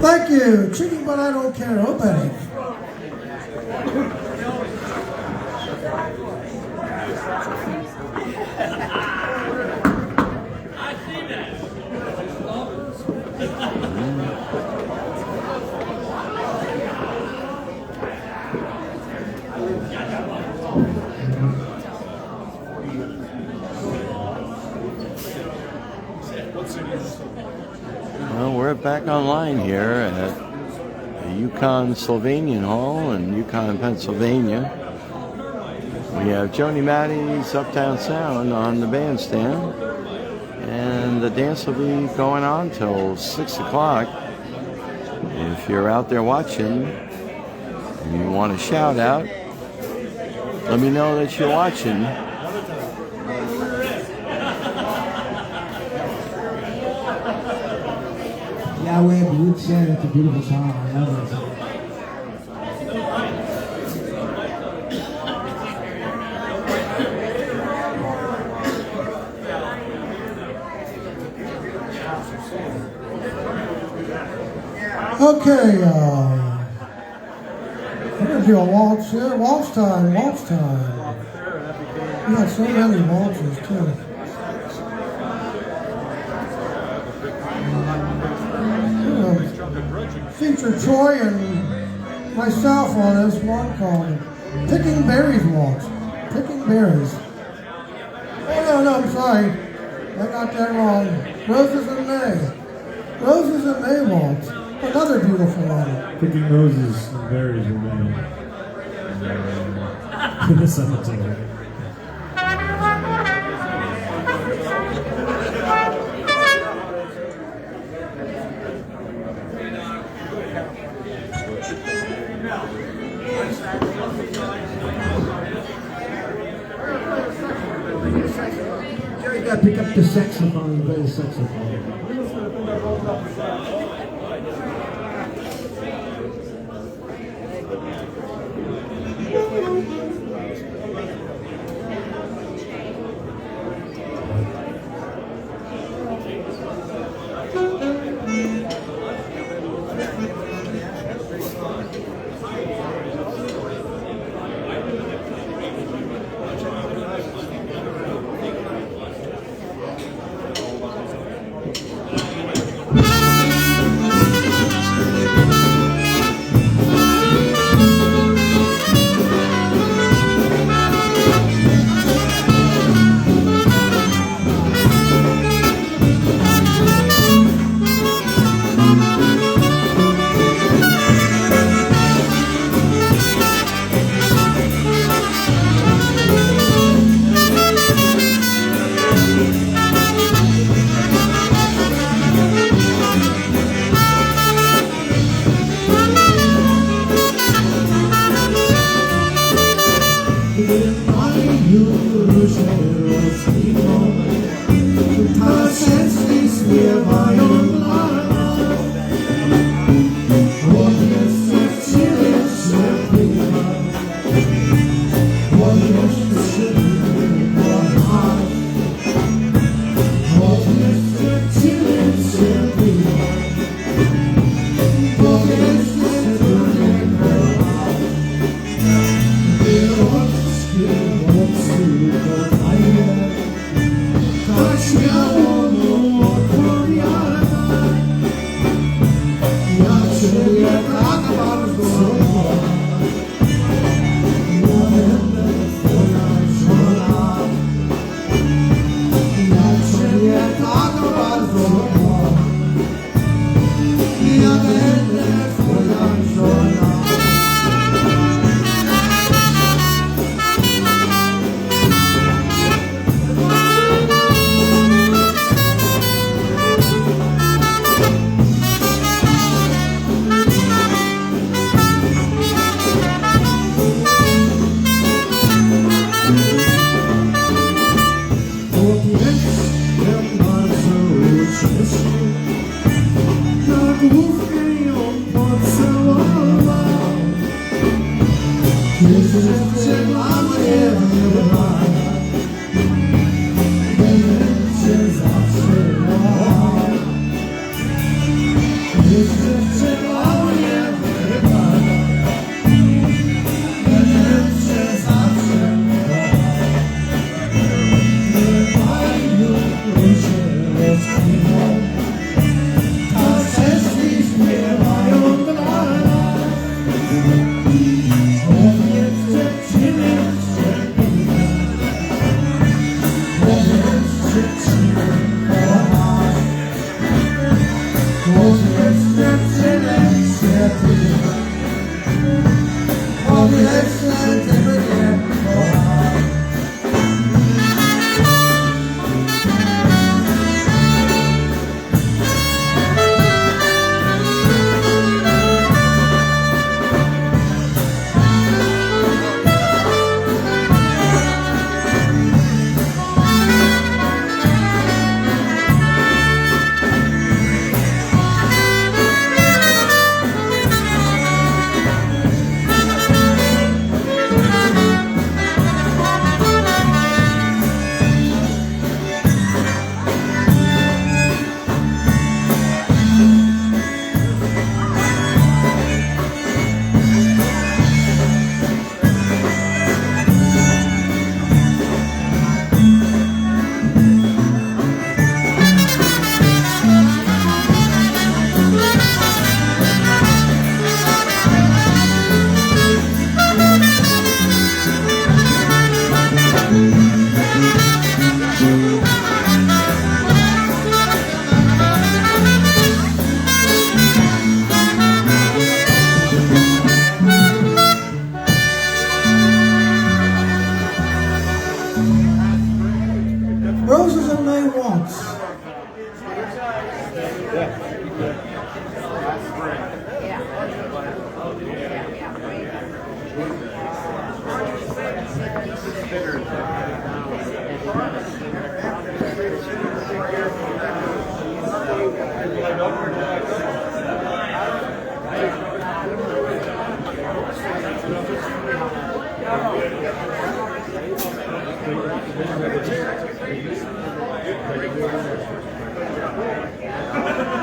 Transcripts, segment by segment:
Thank you. Cheating, but I don't care. Oh, Betty. Well, we're back online here at the Yukon Slovenian Hall in Yukon, Pennsylvania. We have Jody, Maddie's UpTown Sound on the bandstand, and the dance will be going on till 6 o'clock. If you're out there watching and you want to shout out, let me know that you're watching. Yahweh, Baruch said that's a beautiful song. I love it. Okay, we're going to do a waltz here. Waltz time, waltz time. We got so many waltzes, too. Feature Troy and myself on this one called Picking Berries Waltz. Picking Berries. Oh, no, I'm sorry. I got that wrong. Roses in May. Roses in May Waltz. Another beautiful one. Picking roses and berries in May. Jerry got to pick up the saxophone and play the saxophone. Roses in May waltz.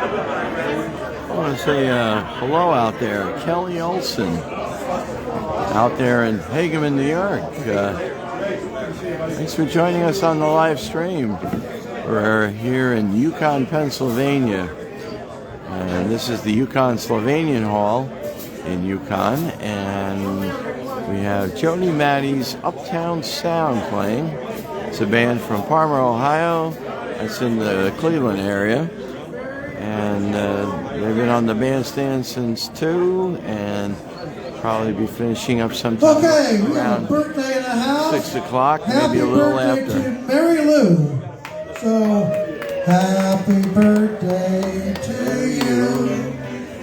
I want to say hello out there, Kelly Olson, out there in Hageman, New York. Thanks for joining us on the live stream. We're here in Yukon, Pennsylvania, and this is the Yukon Slovenian Hall in Yukon, and we have Jody Maddie's UpTown Sound playing. It's a band from Parma, Ohio. It's in the Cleveland area. And they've been on the bandstand since 2, and probably be finishing up sometime Okay, we got a around birthday in the house. 6 o'clock, Happy maybe a little birthday after. to Mary Lou. So, happy birthday to you.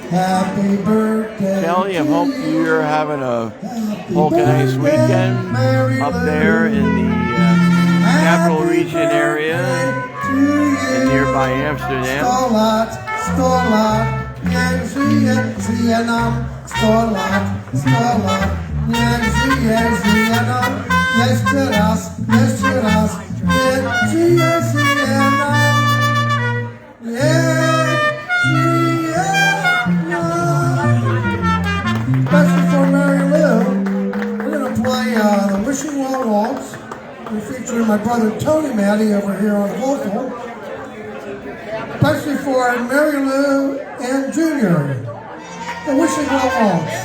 Happy birthday. Kelly, I to hope you. you're having a Happy Polka Nice birthday, weekend Mary up Lou. there in the capital Happy region area birthday to you. in nearby Amsterdam. 100 lat, 100 lat, niech żyje, żyje nam. 100 lat, 100 lat, niech żyje, żyje nam. Jeszcze raz, niech żyje, żyje nam. Niech żyje nam. Especially for Mary Lou, we're going to play the Wishing Well Waltz. We're featuring my brother Tony Maddie over here on vocal. Especially for Mary Lou and Junior. The Wishing Well Waltz.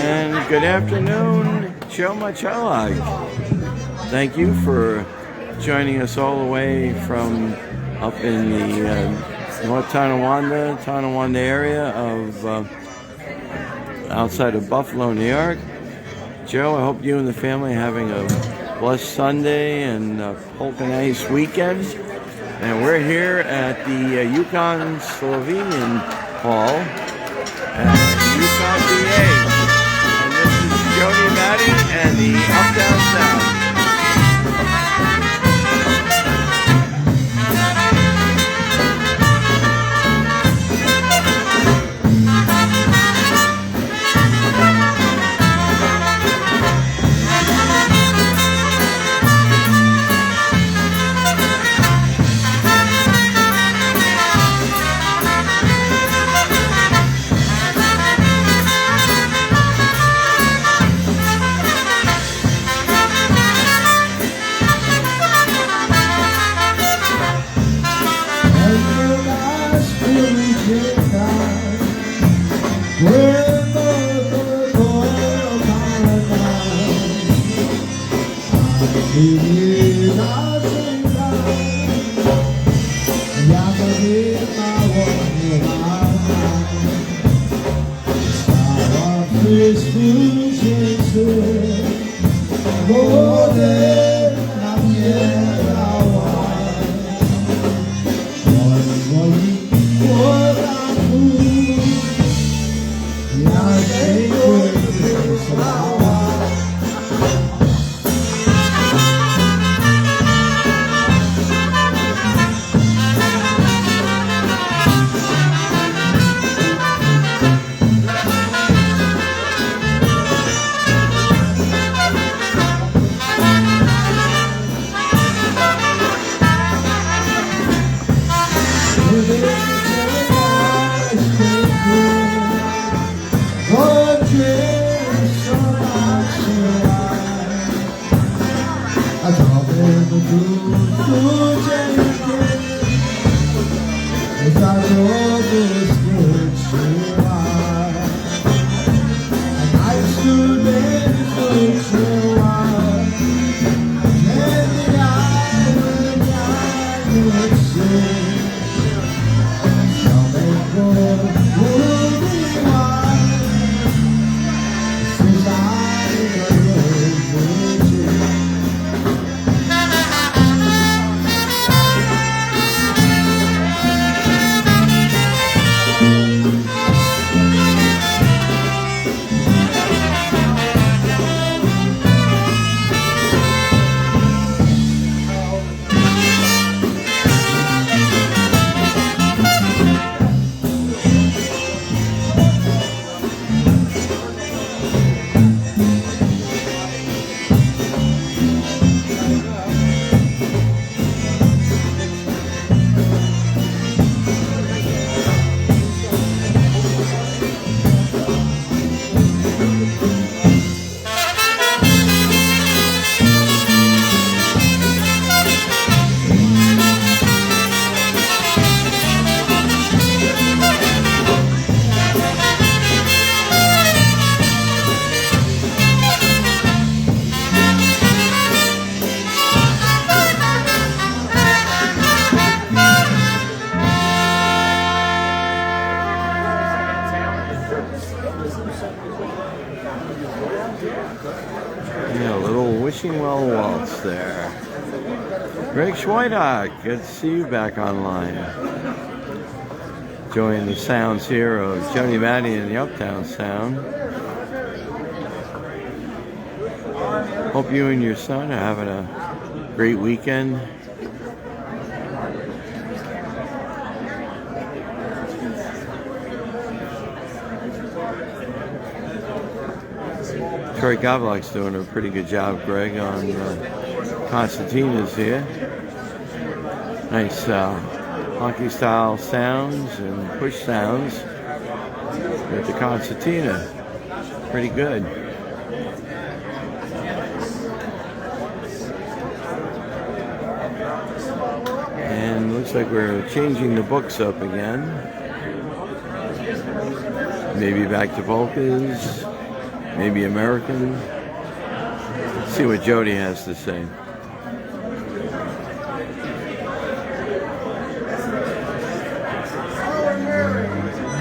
And good afternoon, Joe Machalag. Thank you for joining us all the way from up in the North Tonawanda area of outside of Buffalo, New York. Joe, I hope you and the family are having a blessed Sunday and a Polka Nice weekend. And we're here at the Yukon Slovenian Hall at Yukon, PA. And this is Jody Maddie and the UpTown Sound. Yeah, a little wishing well waltz there. Greg Schweidach, good to see you back online. Enjoying the sounds here of Jody, Maddie, and the UpTown sound. Hope you and your son are having a great weekend. Troy Gavlock's doing a pretty good job, Greg, on concertinas here. Nice honky style sounds and push sounds with the concertina. Pretty good. And looks like we're changing the books up again. Maybe back to polkas, maybe American. Let's see what Jody has to say.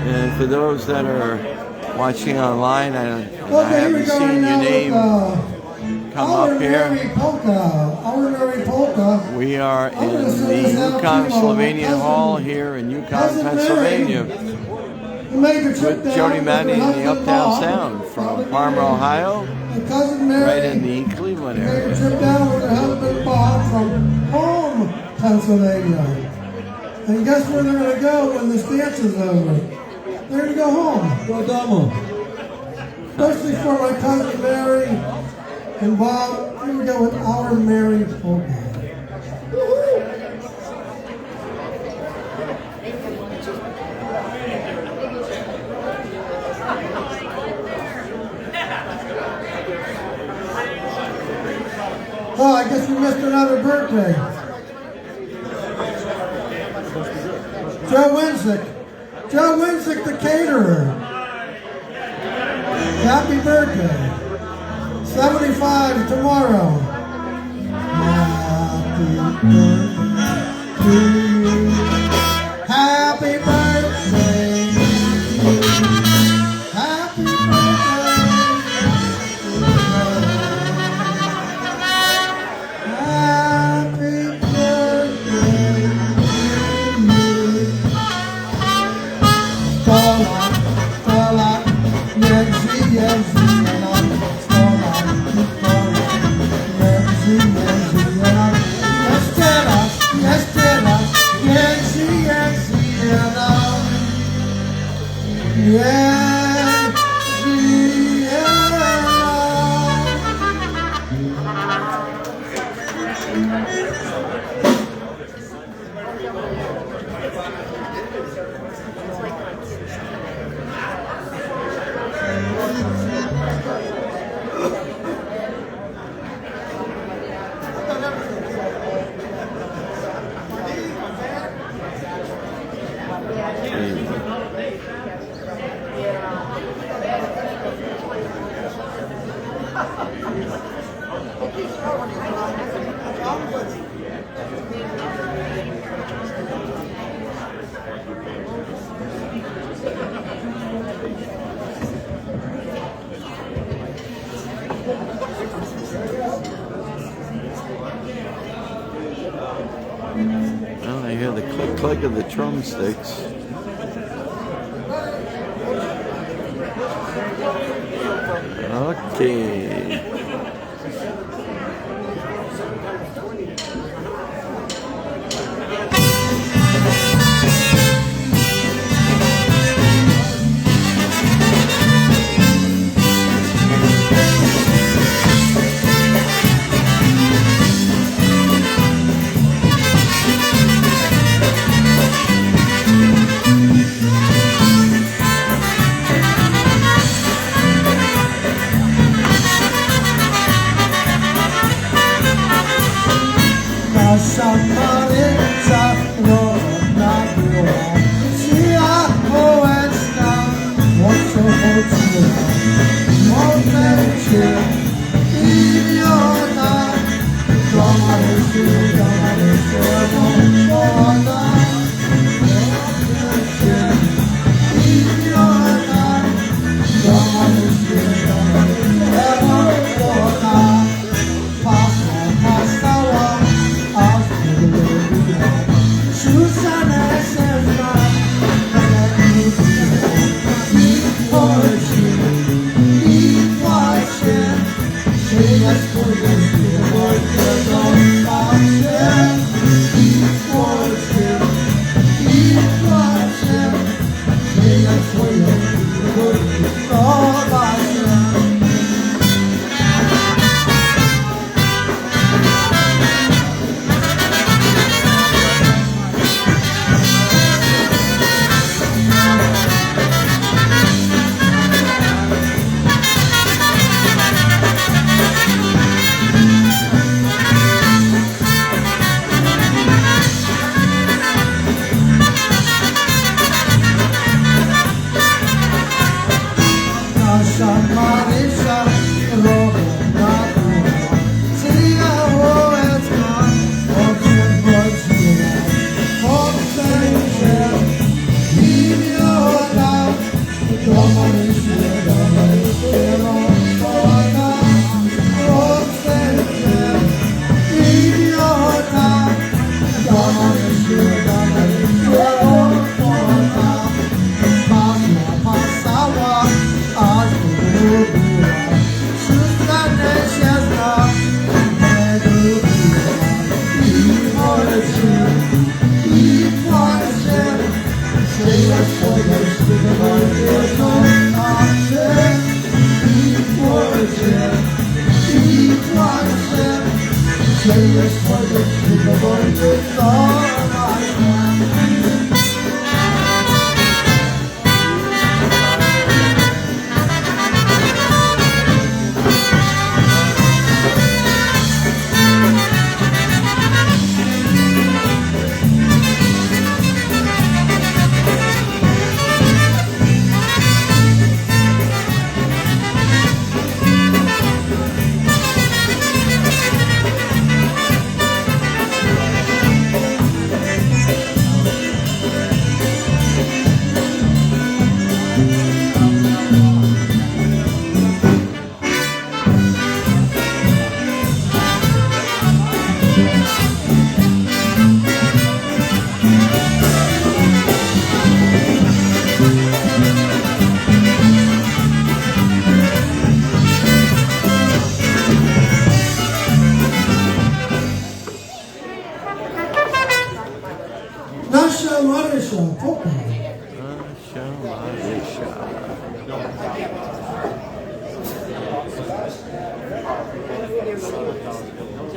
And for those that are watching online, I haven't seen your name come up here. We are in the Yukon Slovenian Hall here in Yukon, Pennsylvania, with Jody, Maddie, and the UpTown Sound from Parma, Ohio, right in the Cleveland area. Trip down with her husband Bob from home, Pennsylvania. And guess where they're going to go when this dance is over? They're going to go home. Go Domo. Especially for my cousin Mary and Bob. Here we go with our Mary polka. Oh, I guess we missed another birthday. Joe Winsick, the caterer. Happy birthday. 75 tomorrow. Happy birthday to you. Happy birthday. Happy birthday. Happy birthday to you. Stola, Jensi, Stola, Jensi, Estela, Jensi, Well, I hear the click of the drumsticks. Okay.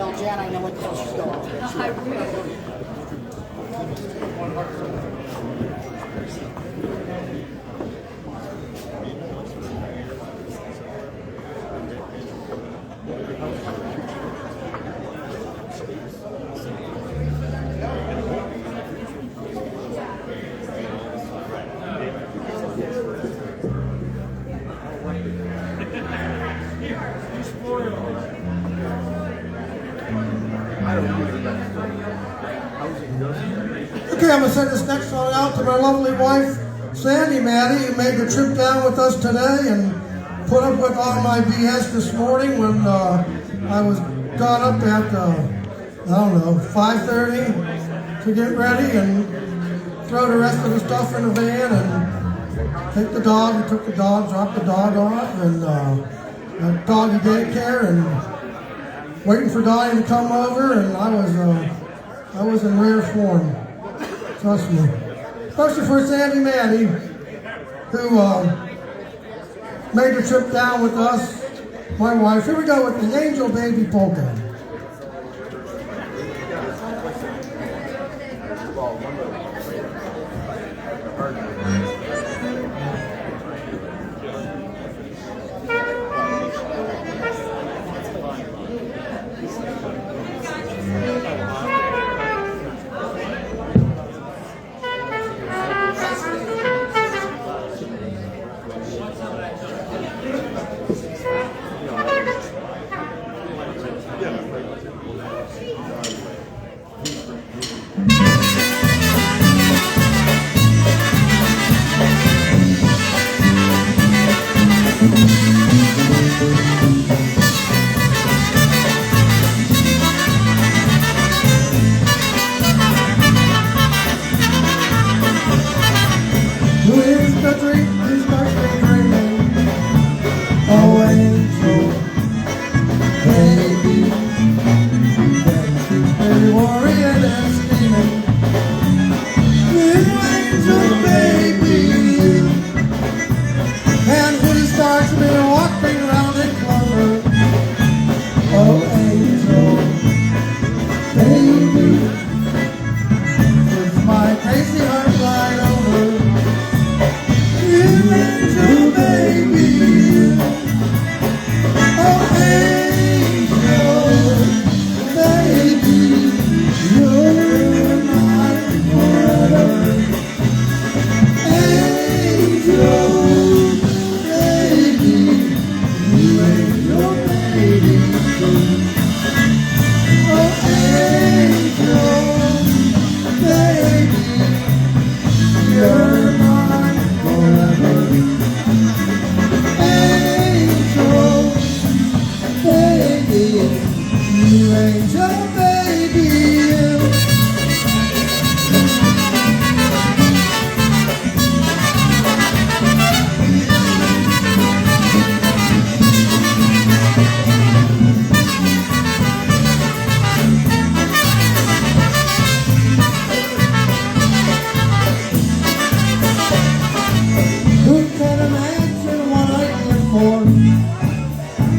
Tell Jan I know what the hell she's going Okay, I'm going to send this next one out to my lovely wife, Sandy Maddie, who made the trip down with us today and put up with all my BS this morning when I got up at, I don't know, 5:30 to get ready and throw the rest of the stuff in the van and take the dog. We took the dog, dropped the dog off, and doggy daycare, and waiting for Donnie to come over, and I was in rare form. Trust me. Especially for Sandy Maddie, who made the trip down with us, my wife. Here we go with the Angel Baby Polka.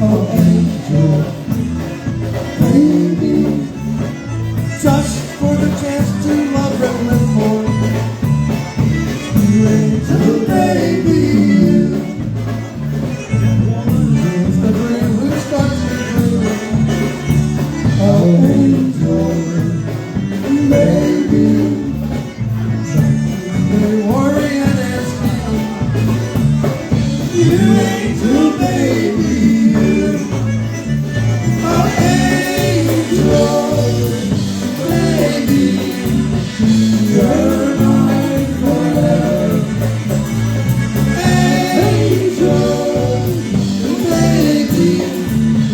Oh, angel, baby, just for the chance to love and live for. You angel, baby, it's the dream who starts to dream. Oh, angel, baby, they worry and ask you angel, baby, oh, angel, baby, you're mine forever. Angel, baby,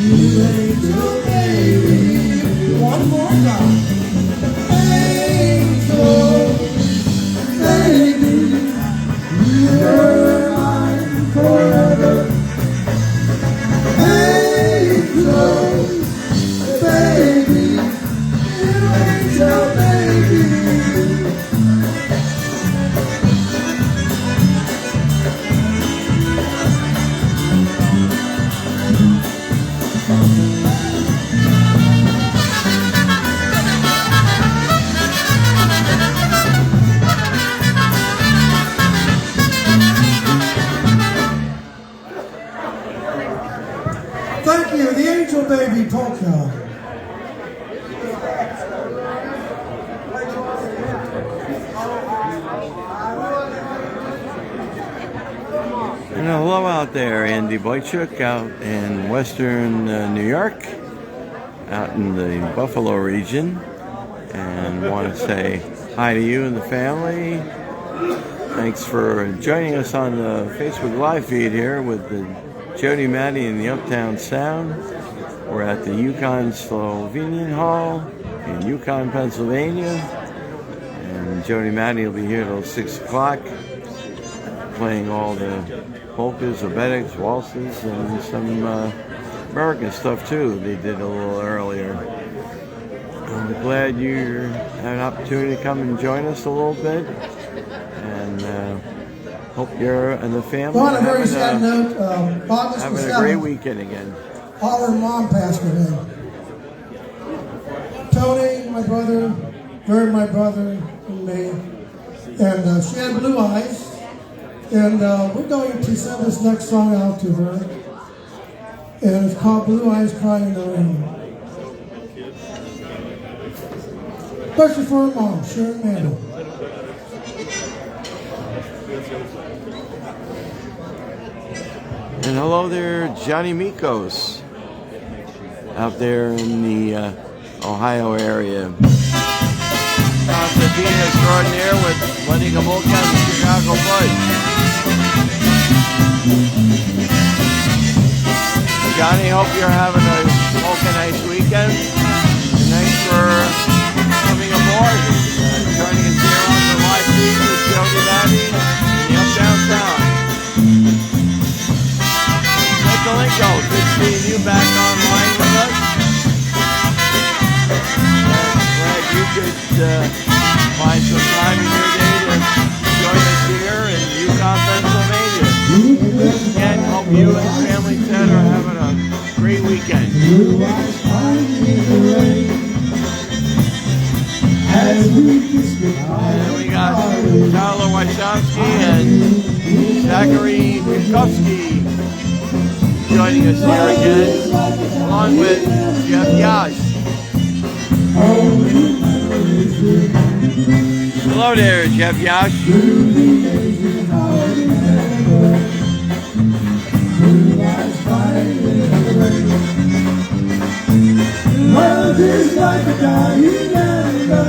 you angel, baby, one more time. Angel, baby, you're mine forever. Angel, baby, you angel, baby. Thank you, the angel baby polka. And hello out there, Andy Boychuk out in western New York, out in the Buffalo region, and want to say hi to you and the family. Thanks for joining us on the Facebook Live feed here with the Jody, Maddie, and the UpTown Sound. We're at the Yukon Slovenian Hall in Yukon, Pennsylvania, and Jody, Maddie will be here till 6 o'clock, playing all the polkas, obetics, waltzes, and some American stuff too. They did a little earlier. I'm glad you had an opportunity to come and join us a little bit, and hope you're and the family On a very sad note, August having the a great 7th, weekend again. our mom passed away. Tony, my brother, Vern, my brother, and me. And she had blue eyes. And we're going to send this next song out to her. And it's called Blue Eyes Cry in the Rain. Especially for her mom, Sharon Maddie. And hello there, Johnny Mikos, out there in the Ohio area. Constantine extraordinaire with Lenny Gomolka and the Chicago Bud. Johnny, hope you're having a nice weekend. Thanks for coming aboard and joining us here on the live feed with Jody, Maddie, and the UpTown Sound. Nicolinko, good seeing you back online with us. Glad you could find some time in your day to join us here in Yukon, Pennsylvania. Again, hope you and the family Ted are having a great weekend. And we got Tyler Wysowski and Zachary Bukowski joining us here again, along with Jeff Yash. Hello there, Jeff Yash. Love is like a dying ember.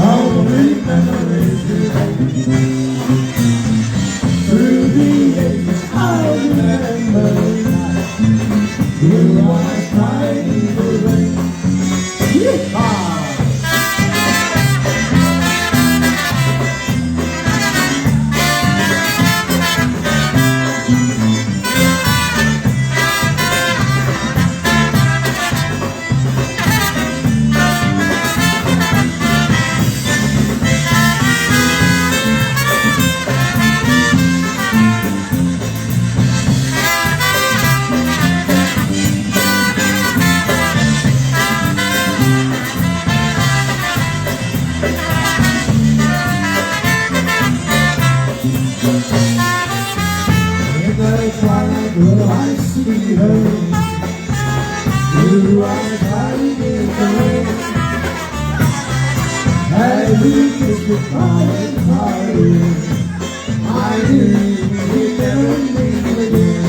Only memories through the ages I'll remember. Blue eyes crying in the rain. Yeehaw! twilight glow, I see her. Blue eyes hiding in the rain. As we kiss goodbye and parted, I knew we'd never meet again.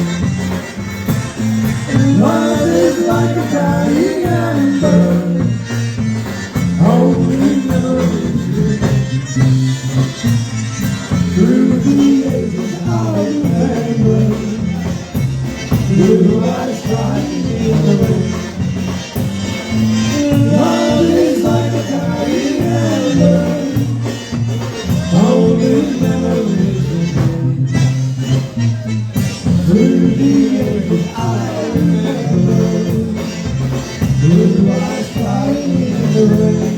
Love is like a dying ember, only memories remain. Through the ages I remember, blue eyes crying in the rain. Love is like a dying ember, only memories remain. Through the ages I remember, blue eyes crying in the rain.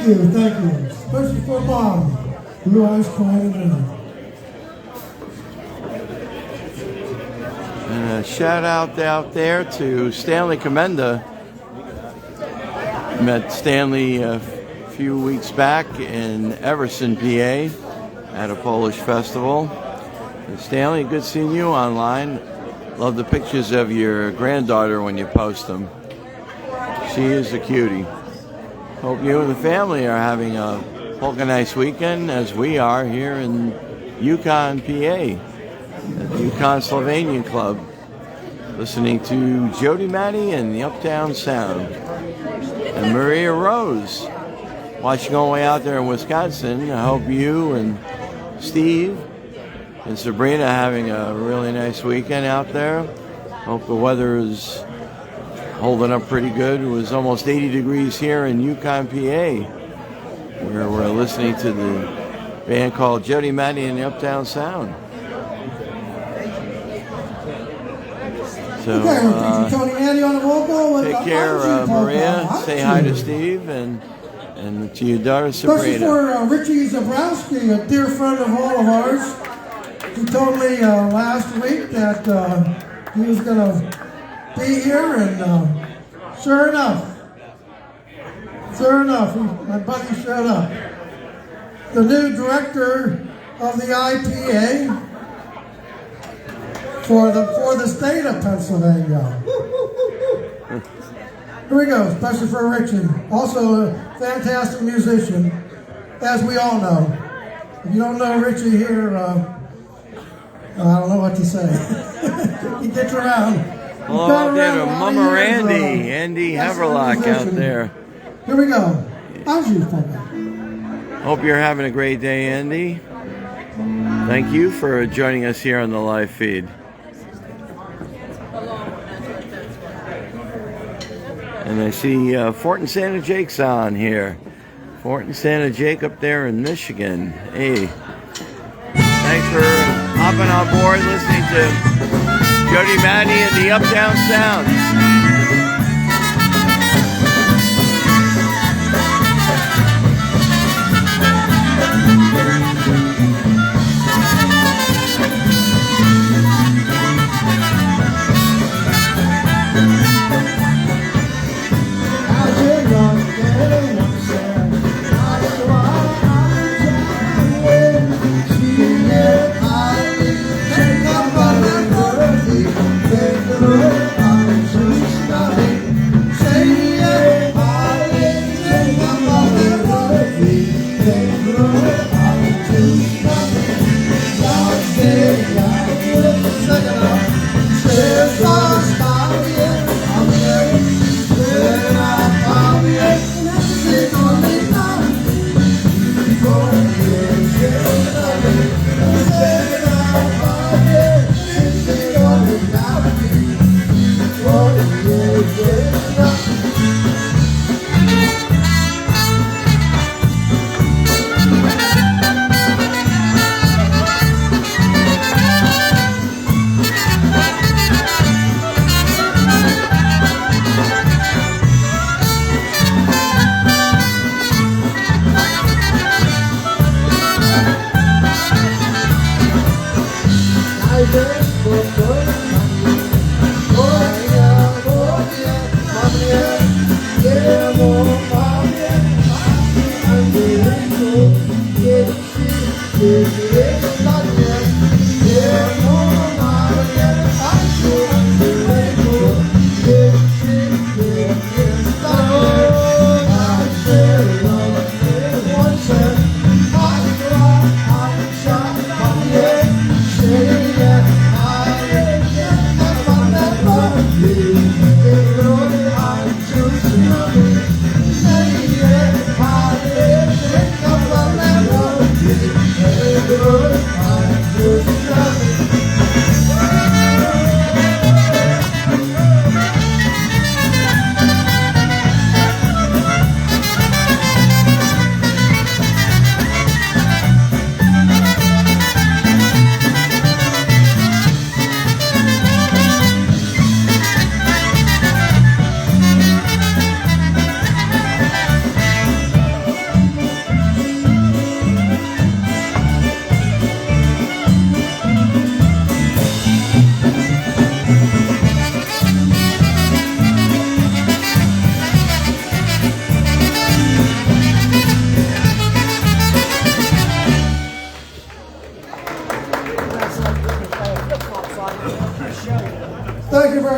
Thank you, especially for Mom, Blue Eyes Crying in the Rain. And a shout out there to Stanley Commenda. Met Stanley a few weeks back in Everson, PA at a Polish festival. And Stanley, good seeing you online. Love the pictures of your granddaughter when you post them. She is a cutie. Hope you and the family are having a polka nice weekend, as we are here in Yukon, PA, at the Yukon Slovenian Club, listening to Jody, Maddie, and the UpTown Sound. And Maria Rose, watching all the way out there in Wisconsin. I hope you and Steve and Sabrina are having a really nice weekend out there. Hope the weather is holding up pretty good. It was almost 80 degrees here in Yukon, PA, where we're listening to the band called Jody, Maddie, and the UpTown Sound. So, Tony Andy on the vocal. take care, Maria. Say hi to Steve and to your daughter, Sabrina. Especially for Richie Zabrowski, a dear friend of all of ours. He told me last week that he was going to be here, and sure enough, my buddy showed up. The new director of the IPA for the state of Pennsylvania. Here we go, especially for Richie. Also a fantastic musician, as we all know. If you don't know Richie here, I don't know what to say. He gets around. Hello out there to Mama Randy, Andy Haverlock out there. Here we go. How's you thinking? Hope you're having a great day, Andy. Thank you for joining us here on the live feed. And I see Fort and Santa Jake's on here. Fort and Santa Jake up there in Michigan. Hey, thanks for hopping on board, listening to Jody, Maddie, and the UpTown Sound. Take up on the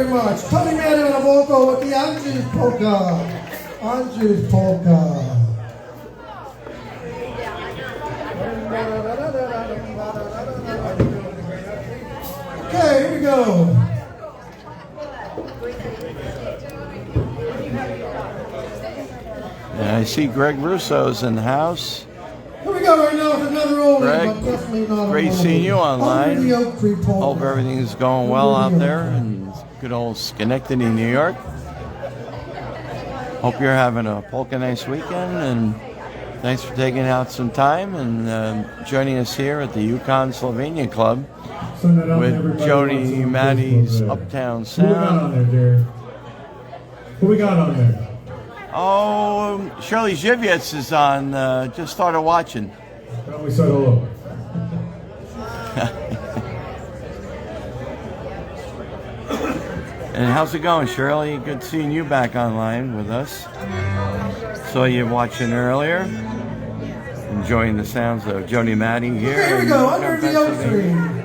very much. Tony Maddie on the vocal with the Andrews Polka. Andrews Polka. Okay, here we go. And I see Greg Russo's in the house. Here we go right now with another oldie, Greg, but definitely not a great oldie. seeing you online. Under the oak tree polka. Hope everything's going well out there in good old Schenectady, New York. Hope you're having a polka nice weekend, and thanks for taking out some time and joining us here at the Yukon Slovenian Club with Jody Maddie's UpTown Who we got on Sound. there, Jared? Who we got on there? Oh, Shirley Zhivets is on, just started watching. Why don't we start all over? And how's it going, Shirley? Good seeing you back online with us. Saw you watching earlier. Enjoying the sounds of Jody Maddie here. Okay, here we in go, Yukon, under the oak Pennsylvania. tree.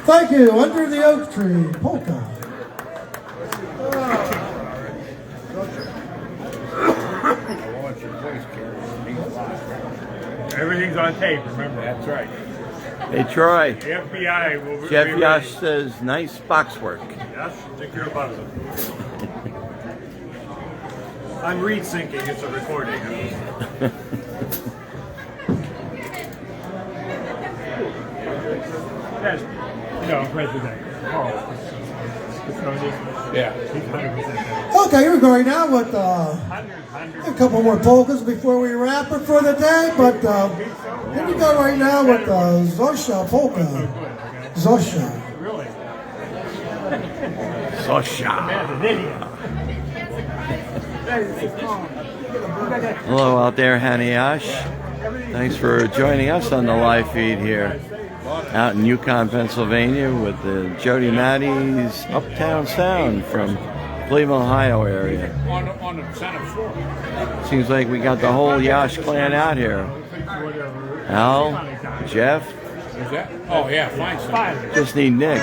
Thank you. Under the oak tree, polka. Everything's on tape, remember? That's right. Hey, Troy. The FBI will Jeff be Yash says, nice box work. Yes, take care about it. I'm read syncing, it's a recording. That's, President. Yeah, he's 100%. Okay, we're going now with a couple more polkas before we wrap it for the day. But here we go right now with Zosha polka. Zosha. Really? Sosha. Idiot. Hello out there, Hanny Ash. Thanks for joining us on the live feed here out in Yukon, Pennsylvania with the Jody Maddie's UpTown Sound from Cleveland, Ohio area. On the center floor. Seems like we got the whole Yash clan out here. Al, Jeff, Is that? Oh, yeah, fine. just need Nick.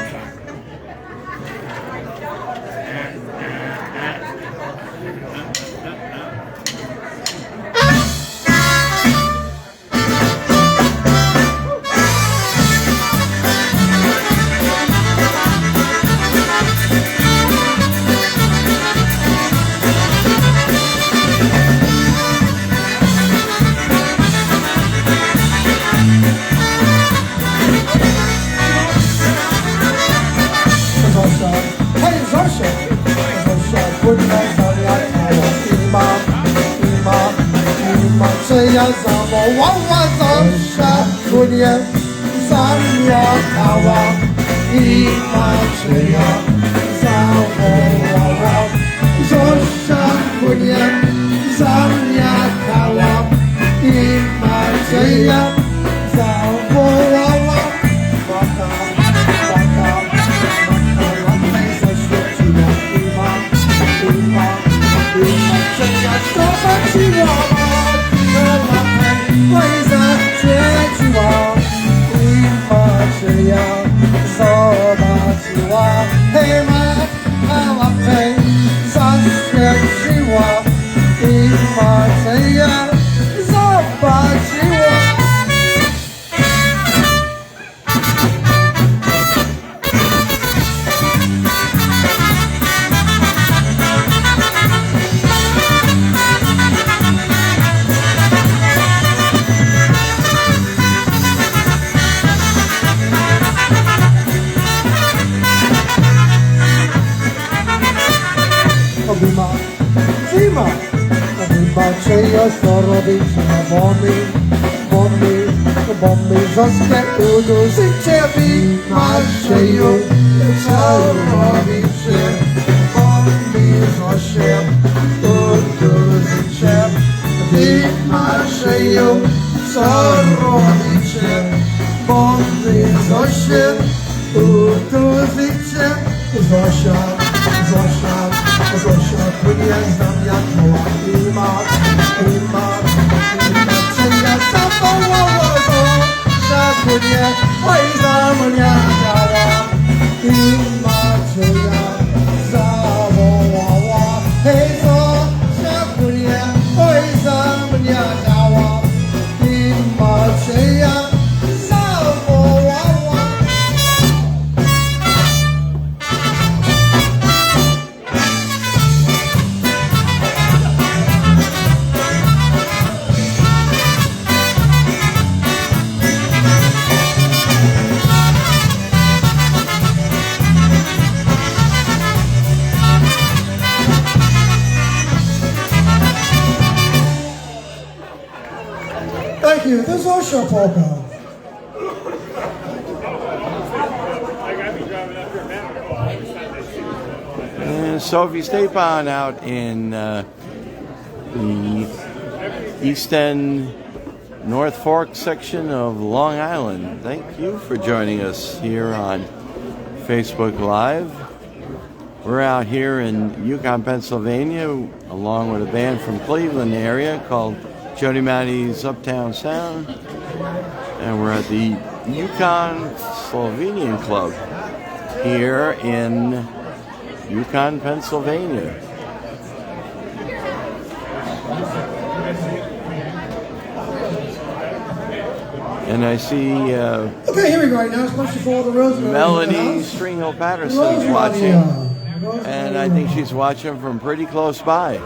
Kunia zawołała Zosia, Kunia zamiatała i Macieja zawołała Zosia, Kunia zamiatała i Macieja zawołała. Baka, baka, ładnej zaświeciła i Macieja zobaczyła. Oj, zaświeciła i Macieja zobaczyła. Hej, Macieja zaświeciła i Macieja zobaczyła. Zima, Macieja co robić na bomby Zoskę udużycie wi Macieju, co robić bomby Zosie udużycie wi Macieju, co robić bomby Zosie udużycie Zosia, Kunia zamiatała i Macieja zawołała Zosia, Kunia, oj zamiatała i Macieja zawołała. Hej Zosia, Kunia, oj zamiatała i Macieja zawołała. Thank you. This is Zosia polka. And so if you stay on out in the East End, North Fork section of Long Island, thank you for joining us here on Facebook Live. We're out here in Yukon, Pennsylvania, along with a band from Cleveland area called Jody, Maddie's UpTown Sound, and we're at the Yukon Slovenian Club here in Yukon, Pennsylvania. And I see Okay, here we go right now. It's much before the rose. Melanie Stringhill Patterson's watching, and I think she's watching from pretty close by.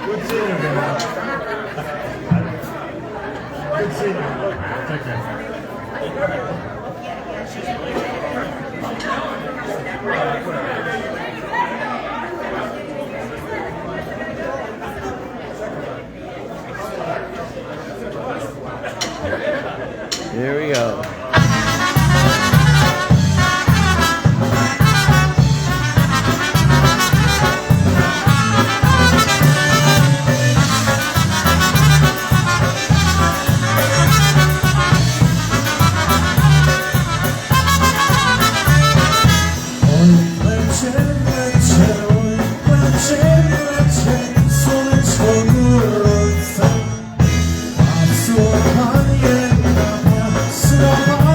Good seeing you, man. Good seeing you. Take care. Here we go. Slow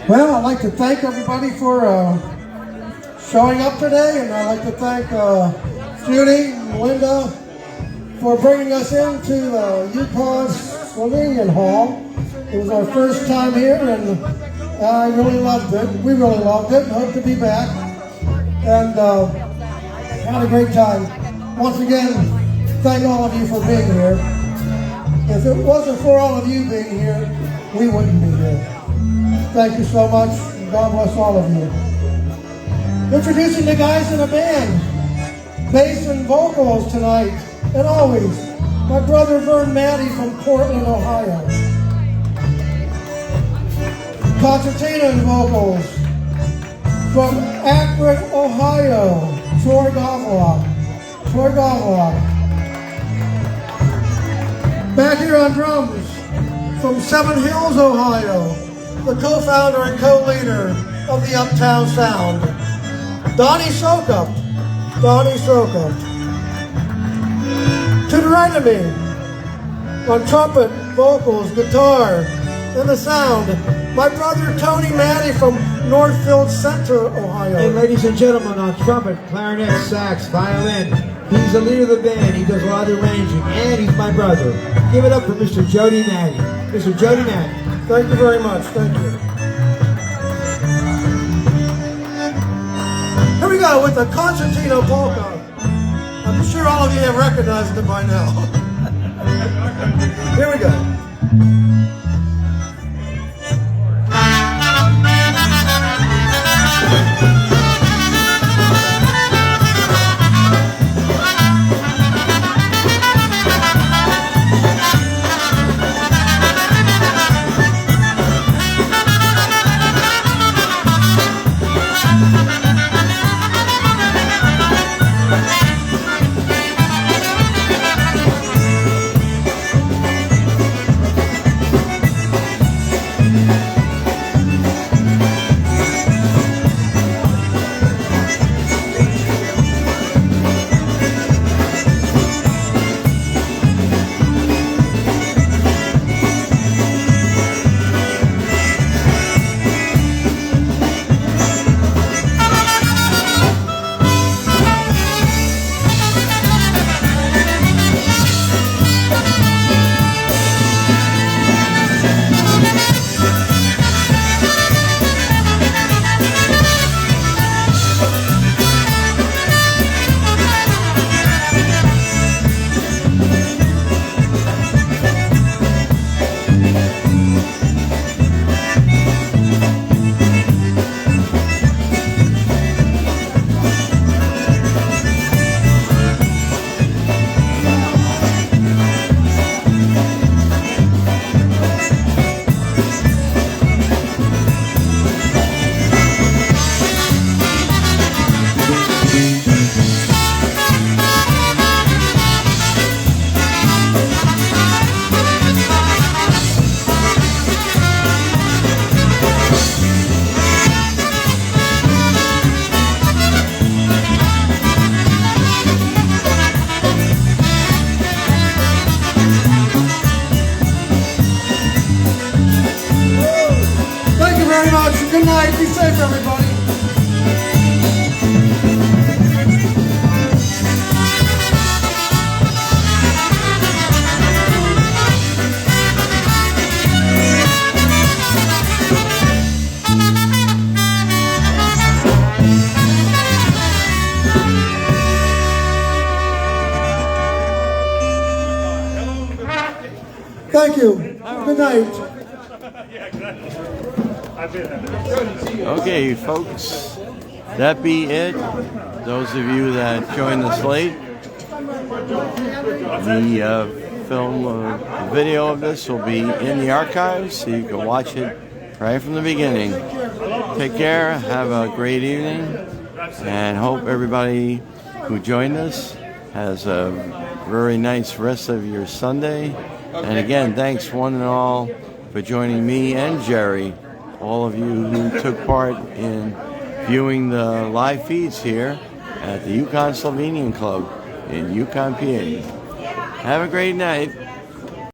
Well, I'd like to thank everybody for showing up today, and I'd like to thank Judy and Linda for bringing us into the Yukon Slovenian Hall. It was our first time here, and I really loved it. We really loved it, and hope to be back. And had a great time. Once again, thank all of you for being here. If it wasn't for all of you being here, we wouldn't be here. Thank you so much, and God bless all of you. Introducing the guys in the band. Bass and vocals tonight, and always, my brother Vern Maddie from Portland, Ohio. Concertina and vocals from Akron, Ohio, Troy Gavlock. Back here on drums from Seven Hills, Ohio, the co-founder and co-leader of the UpTown Sound, Donnie Sokup. To the right of me, on trumpet, vocals, guitar, and the sound, my brother Tony Maddie from Northfield Center, Ohio. And ladies and gentlemen, on trumpet, clarinet, sax, violin, he's the leader of the band. He does a lot of arranging, and he's my brother. Give it up for Mr. Jody Maddie. Mr. Jody Maddie. Thank you very much. Thank you. Here we go with the Concertina Polka. I'm sure all of you have recognized it by now. Here we go. Good night. Be safe, everybody. Thank you. Good night. Okay, folks, that be it. Those of you that joined us late, the video of this will be in the archives, so you can watch it right from the beginning. Take care, have a great evening, and hope everybody who joined us has a very nice rest of your Sunday. And again, thanks one and all for joining me and Jerry, all of you who took part in viewing the live feeds here at the Yukon Slovenian Club in Yukon, PA. Have a great night.